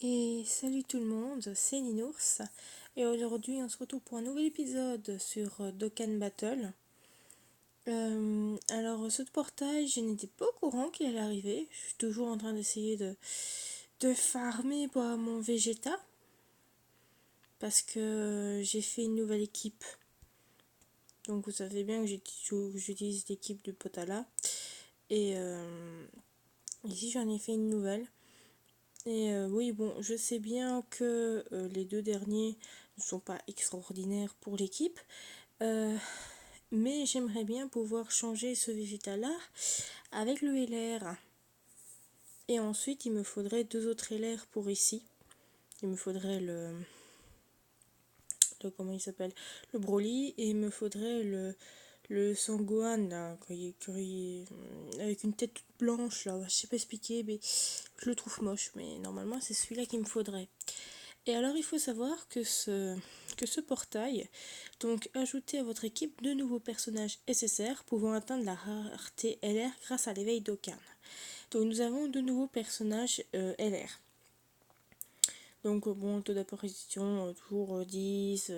Et salut tout le monde, c'est Ninours et aujourd'hui on se retrouve pour un nouvel épisode sur Dokkan Battle. Alors ce portail, je n'étais pas au courant qu'il allait arriver, je suis toujours en train d'essayer de farmer pour mon Vegeta parce que j'ai fait une nouvelle équipe. Donc vous savez bien que j'utilise l'équipe du Potala et ici j'en ai fait une nouvelle. Et oui, bon, je sais bien que les deux derniers ne sont pas extraordinaires pour l'équipe, euh, mais j'aimerais bien pouvoir changer ce végétal-là avec le LR. Et ensuite, il me faudrait deux autres LR pour ici. Il me faudrait comment il s'appelle, le Broly, et il me faudrait le Sangohan là, avec une tête toute blanche là, je sais pas expliquer, mais je le trouve moche, mais normalement c'est celui-là qu'il me faudrait. Et alors il faut savoir que ce portail donc ajouter à votre équipe deux nouveaux personnages SSR pouvant atteindre la rareté LR grâce à l'éveil Dokkan. Donc nous avons deux nouveaux personnages LR. Donc bon, taux d'apparition toujours 10,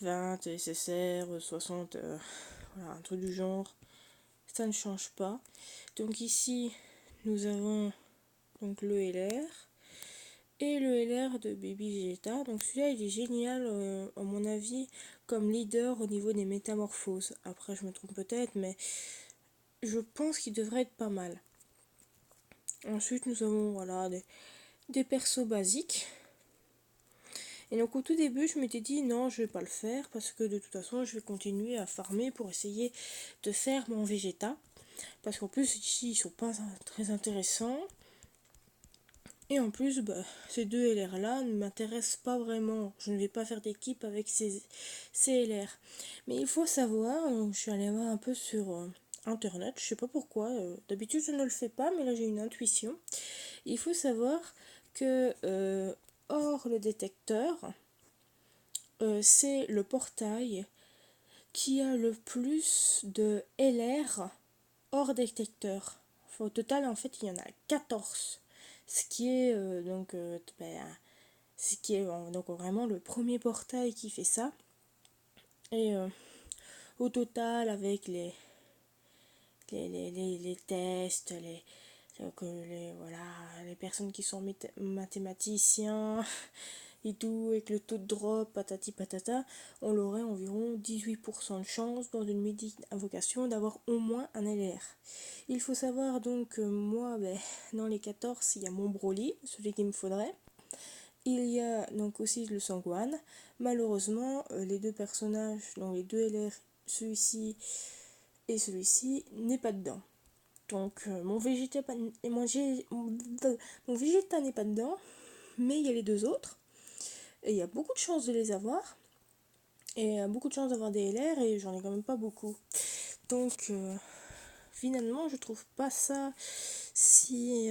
20, SSR, 60, voilà, un truc du genre. Ça ne change pas. Donc ici, nous avons donc le LR et le LR de Baby Vegeta. Donc celui-là, il est génial, à mon avis, comme leader au niveau des métamorphoses. Après, je me trompe peut-être, mais je pense qu'il devrait être pas mal. Ensuite, nous avons voilà, des persos basiques. Et donc au tout début, je m'étais dit non, je vais pas le faire parce que de toute façon, je vais continuer à farmer pour essayer de faire mon Vegeta. Parce qu'en plus, ici, ils sont pas très intéressants. Et en plus, ces deux LR là ne m'intéressent pas vraiment. Je ne vais pas faire d'équipe avec ces LR. Mais il faut savoir, je suis allée voir un peu sur internet, je sais pas pourquoi. D'habitude, je ne le fais pas, mais là j'ai une intuition. Il faut savoir que hors le détecteur, c'est le portail qui a le plus de LR hors détecteur. Enfin, au total, en fait, il y en a 14. Ce qui est ce qui est donc vraiment le premier portail qui fait ça. Et au total, avec les tests, voilà, les personnes qui sont mathématiciens et tout, avec le taux de drop, patati patata, on aurait environ 18% de chance dans une midi-invocation d'avoir au moins un LR. Il faut savoir donc que moi, dans les 14, il y a mon Broly, celui qu'il me faudrait. Il y a donc aussi le Sangohan. Malheureusement, les deux personnages, donc les deux LR, celui-ci et celui-ci, n'est pas dedans. Donc mon Vegeta n'est pas dedans, mais il y a les deux autres. Et il y a beaucoup de chances de les avoir. Et beaucoup de chances d'avoir des LR et j'en ai quand même pas beaucoup. Donc finalement je trouve pas ça si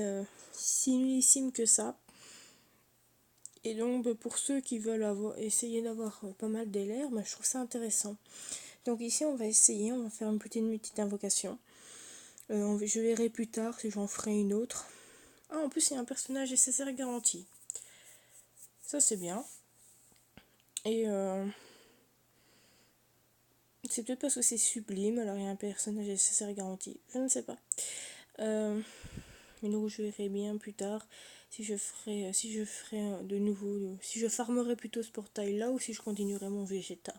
nullissime que ça. Et donc pour ceux qui veulent essayer d'avoir pas mal d'LR, je trouve ça intéressant. Donc ici on va essayer, on va faire une petite invocation. Je verrai plus tard si j'en ferai une autre. Ah, en plus il y a un personnage SSR garanti. Ça c'est bien. Et c'est peut-être parce que c'est sublime, alors il y a un personnage SSR garanti. Je ne sais pas. Mais donc je verrai bien plus tard si je ferai de nouveau, si je farmerai plutôt ce portail là ou si je continuerai mon Vegeta.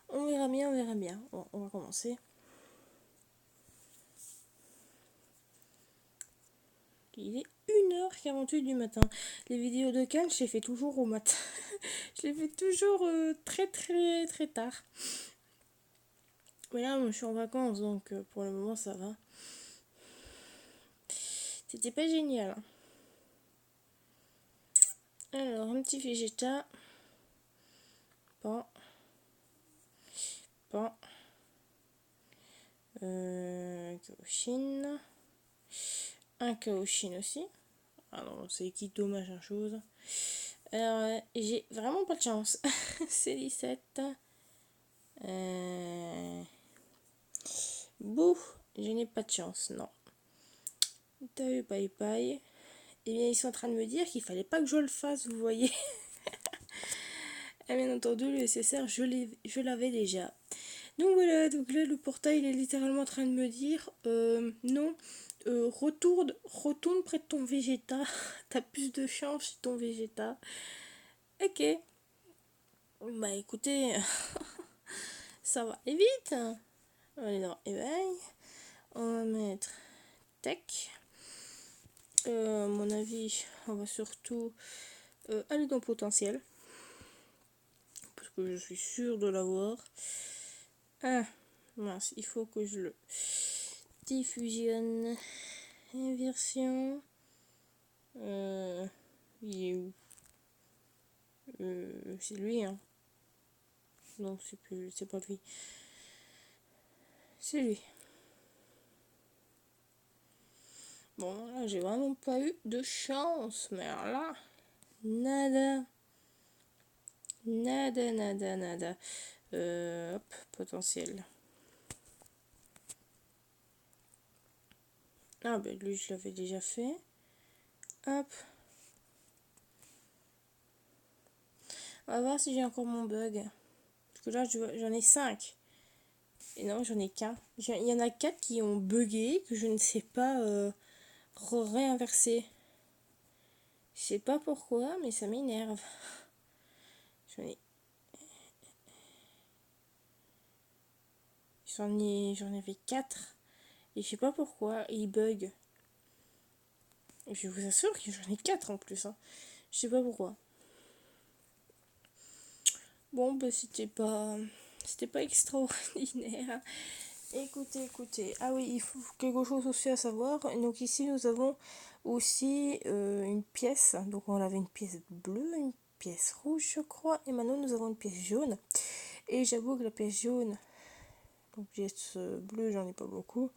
On verra bien, on verra bien. Bon, on va commencer. Il est 1h48 du matin. Les vidéos de Cannes, je les fais toujours au matin. Je les fais toujours très très très tard. Mais là, moi, je suis en vacances, donc pour le moment, ça va. C'était pas génial. Alors, un petit Vegeta. Pan. Pan. Kaoshin. Un Kaoshin aussi. Ah non, c'est Kito, machin chose. Alors, j'ai vraiment pas de chance. C'est 17. Bouh, je n'ai pas de chance, non. T'as eu paille paille. Et bien ils sont en train de me dire qu'il fallait pas que je le fasse, vous voyez. Et bien entendu, le nécessaire, je l'avais déjà. Donc voilà, donc là le portail il est littéralement en train de me dire non, retourne près de ton Vegeta, t'as plus de chance chez ton Vegeta. Ok, bah écoutez, ça va aller vite. On va aller dans éveil, on va mettre tech. À mon avis, on va surtout aller dans potentiel, parce que je suis sûre de l'avoir. Ah, mince, il faut que je le diffusionne. Inversion. Il est où? C'est lui, hein. Non, c'est pas lui. C'est lui. Bon, là, j'ai vraiment pas eu de chance. Mais alors là, nada. Nada, nada, nada. Hop, potentiel. Ah, ben lui, je l'avais déjà fait. Hop. On va voir si j'ai encore mon bug. Parce que là, j'en ai 5. Et non, j'en ai qu'un. Il y en a 4 qui ont bugué, que je ne sais pas réinverser. Je sais pas pourquoi, mais ça m'énerve. J'en ai... J'en avais 4. Et je sais pas pourquoi, ils bug. Je vous assure que j'en ai 4 en plus. Hein. Je sais pas pourquoi. Bon, bah c'était pas extraordinaire. Écoutez. Ah oui, il faut quelque chose aussi à savoir. Donc ici, nous avons aussi une pièce. Donc on avait une pièce bleue, une pièce rouge, je crois. Et maintenant, nous avons une pièce jaune. Et j'avoue que la pièce jaune, donc pièce bleue, j'en ai pas beaucoup.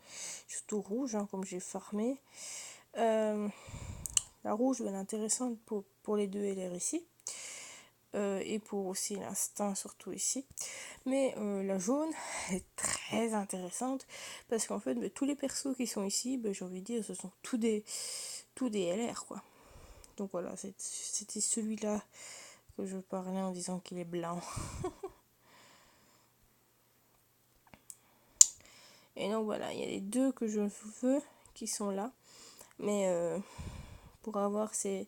Surtout rouge, hein, comme j'ai farmé. La rouge, elle est intéressante pour les deux LR ici. Et pour aussi l'instinct, surtout ici. Mais la jaune est très intéressante parce qu'en fait, tous les persos qui sont ici, j'ai envie de dire, ce sont tous des LR, quoi. Donc voilà, c'était celui-là que je parlais en disant qu'il est blanc. Et donc voilà, il y a les deux que je veux qui sont là. Mais pour avoir ces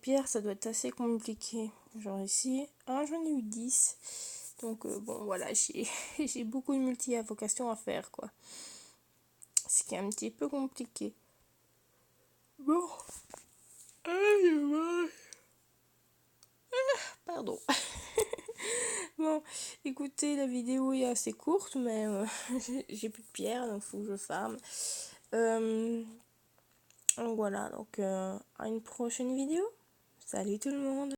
pierres, ça doit être assez compliqué. Genre ici, j'en ai eu 10. Donc bon, voilà, j'ai beaucoup de multi-invocations à faire, quoi. Ce qui est un petit peu compliqué. Bon. Pardon. Bon, écoutez, la vidéo est assez courte, mais j'ai plus de pierres, donc faut que je farme. Donc voilà, donc à une prochaine vidéo. Salut tout le monde!